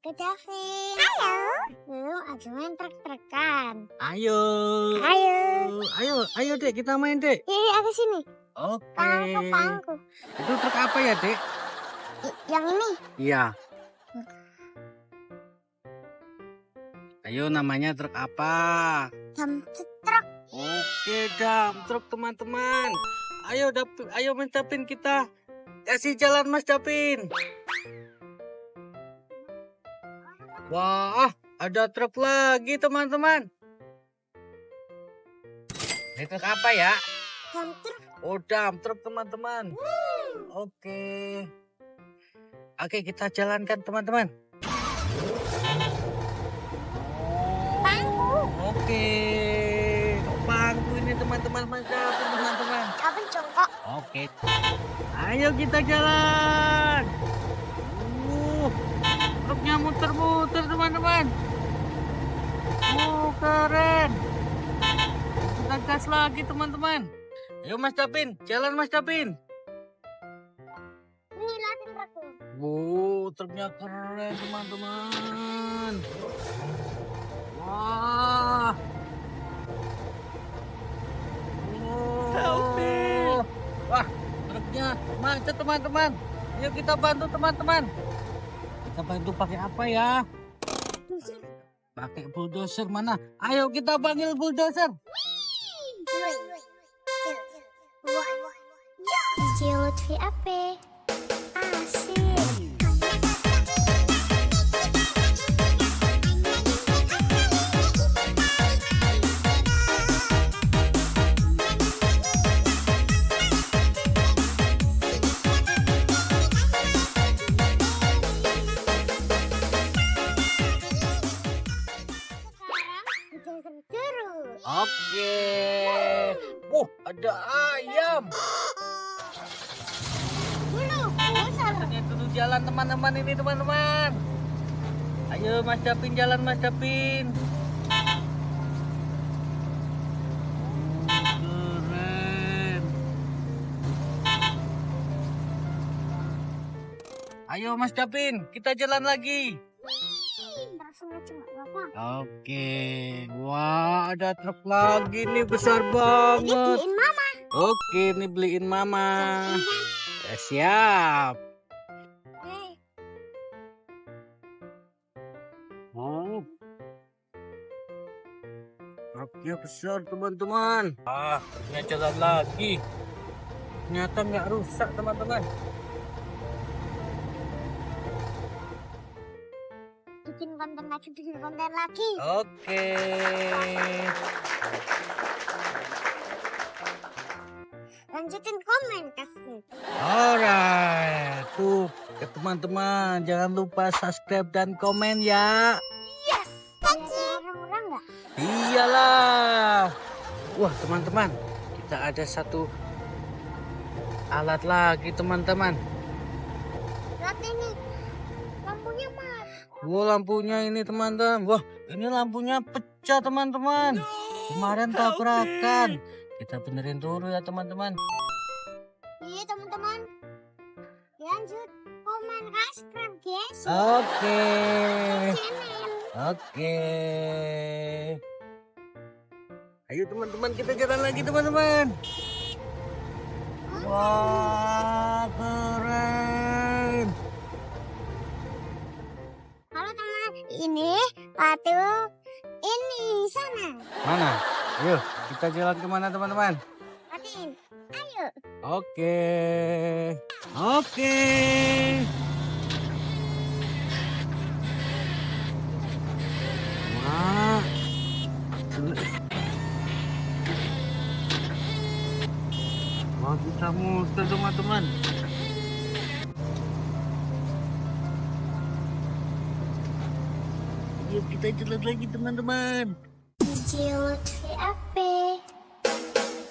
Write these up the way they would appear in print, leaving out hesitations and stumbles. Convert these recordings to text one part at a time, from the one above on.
Kak Davin. Halo. Yuk, aku main trek-trekan. Ayo. Ayo dek, kita main dek. Iya, aku sini. Oke. Pangku. Itu truk apa ya dek? Yang ini. Iya. Ayo, namanya truk apa? Dump truck. Oke, dump truk teman-teman. Ayo Mas Dapin, kita kasih jalan Mas Dapin. Wah, ada truk lagi teman-teman. Ini truk apa ya? Dump truck. Oh, dump truk teman-teman. Oke. Oke, kita jalankan teman-teman. Pangku. Oke. Bangku ini teman-teman, Mas Dapin teman-teman. Davin jongkok. Oke. Ayo kita jalan. Truknya muter-muter teman-teman. Keren. Kita gas lagi teman-teman. Ayo Mas Dapin, jalan Mas Dapin. Ini liatin truknya. Truknya keren teman-teman. Wah. Wah, truknya macet teman-teman. Ayo kita bantu teman-teman. Kita bantu pakai apa ya? Pakai bulldozer mana? Ayo kita panggil bulldozer. DJ Lutfi Ape. Asik. Oke. Ada ayam. Ternyata dulu jalan teman-teman ini teman-teman. Ayo Mas Dapin, jalan Mas Dapin. Keren. Ayo Mas Dapin, kita jalan lagi. Oke, wah ada truk lagi nih besar banget. Beliin mama. Oke, ini beliin mama. Siap. Oh, truknya besar teman-teman. Truknya jalan lagi. Ternyata nggak rusak teman-teman. Bikin konten lagi. Oke. Lanjutin komen kasih. Alright, tuh ke teman-teman jangan lupa subscribe dan komen ya. Yes, murah-murah nggak? Iyalah. Wah teman-teman, kita ada satu alat lagi teman-teman. Lihat ini, lampunya mati. Wah lampunya ini teman-teman. Wah ini lampunya pecah teman-teman. Kemarin tabrakan. Kita benerin dulu ya teman-teman. Iya teman-teman. Lanjut komen subscribe guys. Oke. Channel. Oke. Ayo teman-teman kita jalan lagi teman-teman. Wah keren. Halo teman, ini patung ini sana. Mana? Ayo kita jalan kemana teman-teman? Patin, ayo. Oke. Oke. Wah. Wah kita muter teman-teman. Yuk kita jalan lagi teman-teman. DJ Lutfi Ape.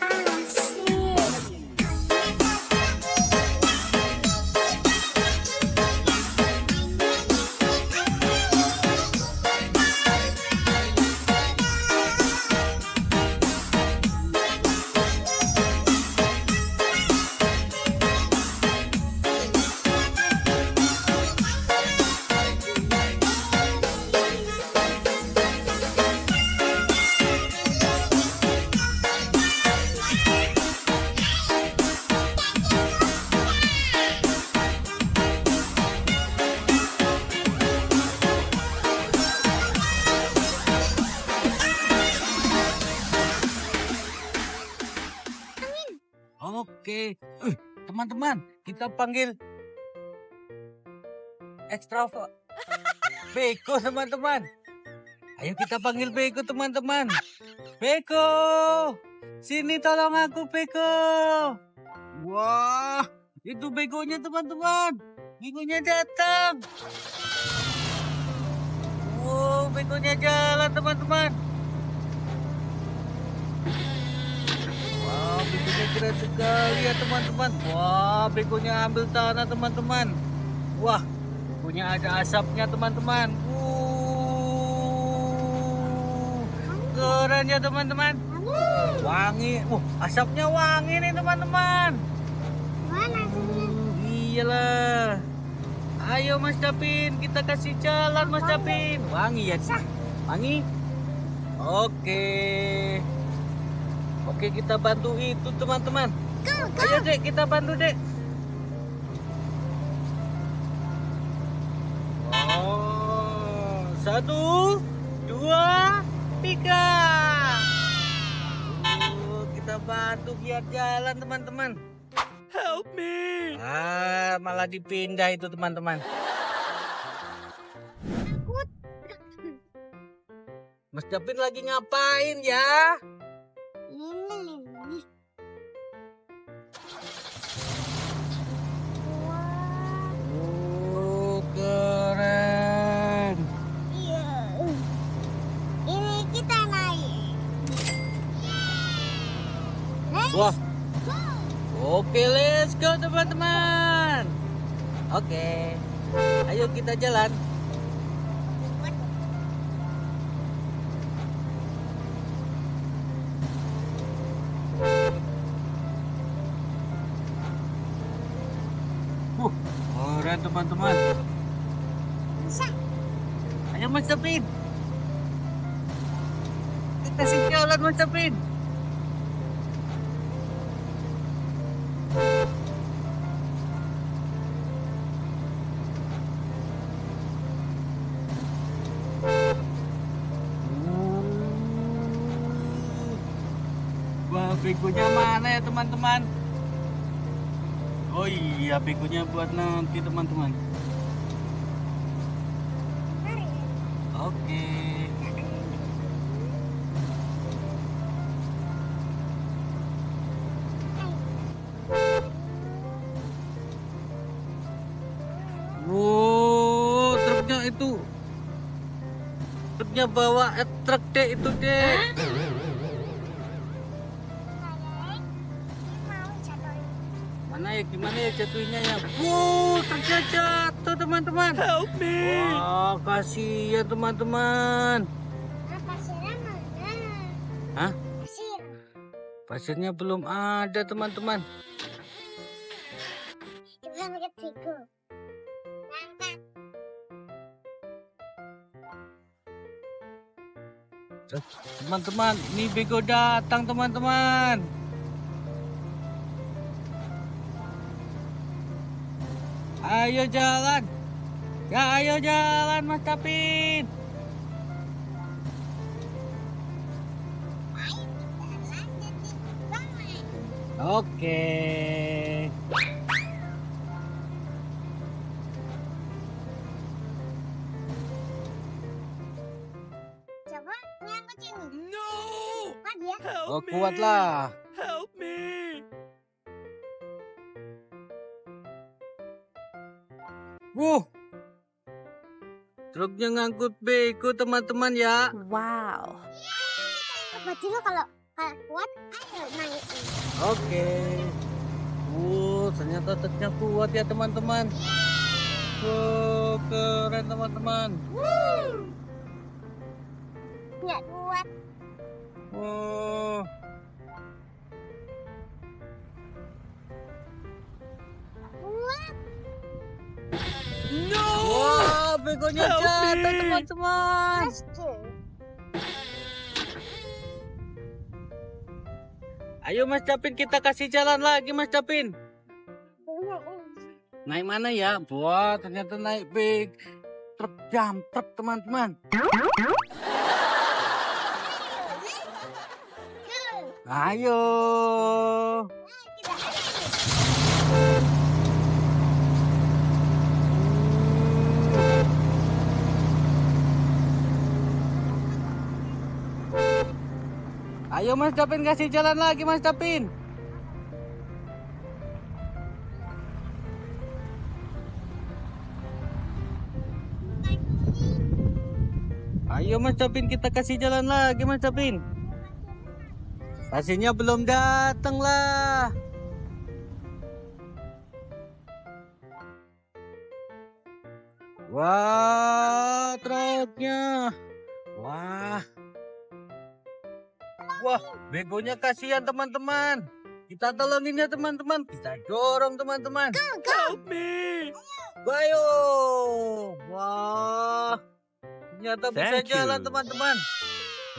Asik. Oke. Teman-teman, kita panggil extrovert. Beko, teman-teman. Ayo kita panggil Beko, teman-teman. Beko, sini tolong aku, Beko. Wah, itu begonya, teman-teman. Begonya datang. Wow, begonya jalan, teman-teman. Wah, begonya keren sekali ya, teman-teman. Wah, begonya ambil tanah, teman-teman. Wah, begonya ada asapnya, teman-teman. Keren ya, teman-teman. Wangi. Asapnya wangi nih, teman-teman. Mana sih? Iyalah. Ayo Mas Capin, kita kasih jalan Mas Capin. Wangi ya? Wangi? Oke. Oke, kita bantu itu, teman-teman. Ayo Dek, kita bantu Dek. Oh, 1, 2, 3. Kita bantu biar jalan, teman-teman. Help me! Malah dipindah itu, teman-teman. Mas Capin lagi ngapain ya? Ini. Keren. Iya. Ini kita naik. Wah. Oke, let's go, teman-teman. Oke. Ayo kita jalan. Keren, teman-teman. Bisa. Ayo Mas Capin. Kita kasih jalan Mas Capin. Wah, begonya mana ya, teman-teman? Oh iya, begonya buat nanti, teman-teman. Oke. Wow, truknya itu. Truknya bawa truk deh itu deh. Mana ya, gimana ya jatuhnya ya? Wow, truknya jatuh, teman-teman. Help me! Wah, kasihan teman-teman. Pasirnya mana? Hah? Pasir. Pasirnya belum ada, teman-teman. Kita pakai tiga. Mantap. Teman-teman, ini bego datang, teman-teman. Ayo jalan. Ya, ayo jalan Mas Capin. Ayo kita lanjutin. Bye. Oke. Coba nyangkut sini. No! Kuat ya? Help Oh, me! kuatlah. Help me! Truknya ngangkut bego, teman-teman ya. Wow. Coba dulu kalau kuat, ayo naik. Oke. Ternyata truknya kuat ya, teman-teman. Keren, teman-teman. Nggak kuat. Kuat. No! Wah, begonya Help jatuh, me. teman-teman. Pasti. Ayo Mas Capin, kita kasih jalan lagi Mas Capin. Punya. Naik mana ya? Wah, ternyata naik big truk jam truk, teman-teman. Ayo. Kita ada. Ayo Mas Dapin kasih jalan lagi Mas Dapin. Ayo Mas Dapin kita kasih jalan lagi Mas Dapin. Pasirnya belum datang lah. Wah, truknya. Wah. Wah, begonya kasihan teman-teman. Kita tolongin ya teman-teman. Kita dorong teman-teman. Help me! Ayo. Wah. Ternyata bisa Thank you. jalan teman-teman.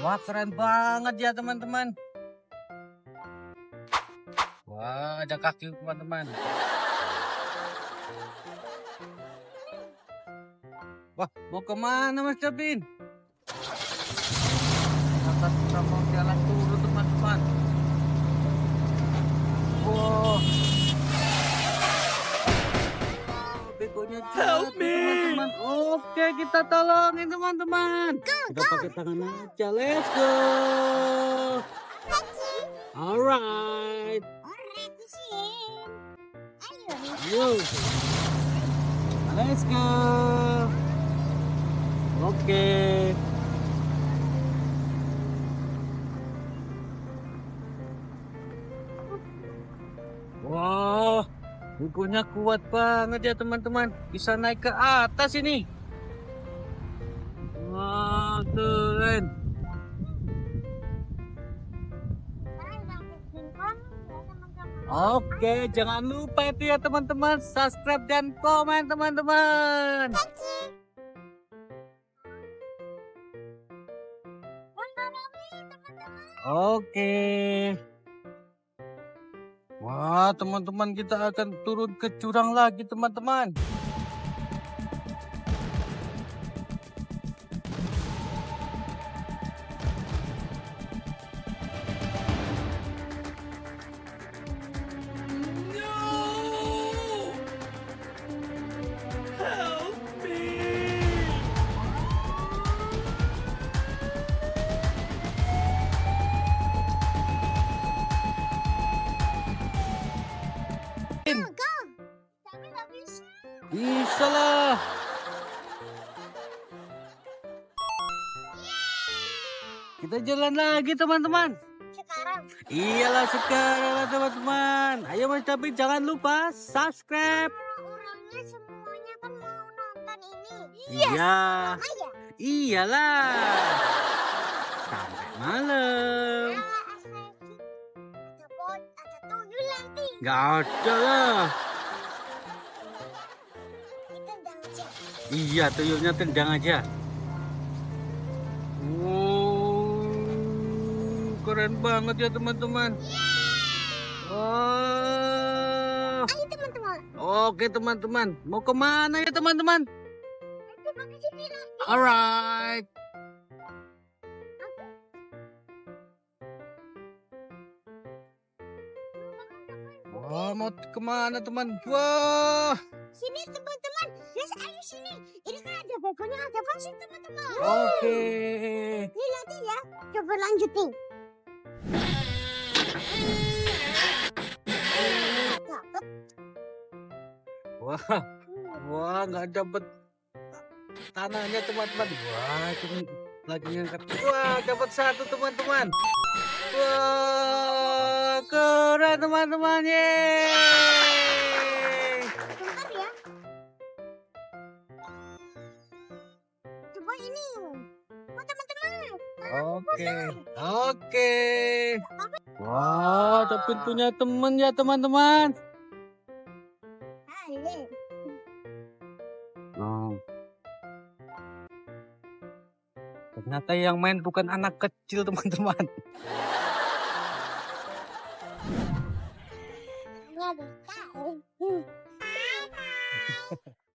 Wah, keren banget ya teman-teman. Wah, ada kaki teman-teman. Wah, mau kemana Mas Dapin? Ternyata kita mau jalan turun teman-teman. Wow. Begonya jatuh Help me. teman-teman. Oke, kita tolongin teman-teman. Kita pakai tangan aja. Let's go. Alright. Alright, kucing. Ayo. Yo. Let's go. Oke. Wah, bukunya kuat banget ya teman-teman. Bisa naik ke atas ini. Wah, keren. Oke, jangan lupa itu ya teman-teman. Subscribe dan komen teman-teman. Oke. Wah, teman-teman kita akan turun ke jurang lagi teman-teman. No! Help me! Tapi nggak bisa. Bisa lah. Kita jalan lagi teman-teman. Sekarang. Iyalah sekarang lah teman-teman. Ayo Mas Dapin jangan lupa subscribe. Orangnya semuanya kan mau nonton ini. Iya. Ayo. Iyalah. Sampai malam. Ada bot, ada tuyul nanti. Gak ada lah. Kita jangan cek. Iya tuyulnya tendang aja. Wow, keren banget ya teman-teman. Wah. Ayo teman-teman. Oke teman-teman, mau kemana ya teman-teman? Coba ke sini lagi. Alright. Wah, mau kemana teman? Wah. Sini teman-teman. Yes, ayo sini. Ini kan ada begonya, ada pasir teman-teman. Oke. Ini nanti ya. Coba lanjutin. Dapat. Wah, wah nggak dapet tanahnya teman-teman. Wah, cuma lagi ngangkat. Wah, dapat satu teman-teman. Wah, keren teman-teman. Yeay. Bentar ya. Coba ini. Oh teman-teman. Oke, oke. Wah, tapi punya temen ya teman-teman. Ayo. Oh. Ternyata yang main bukan anak kecil teman-teman. Nggak bisa.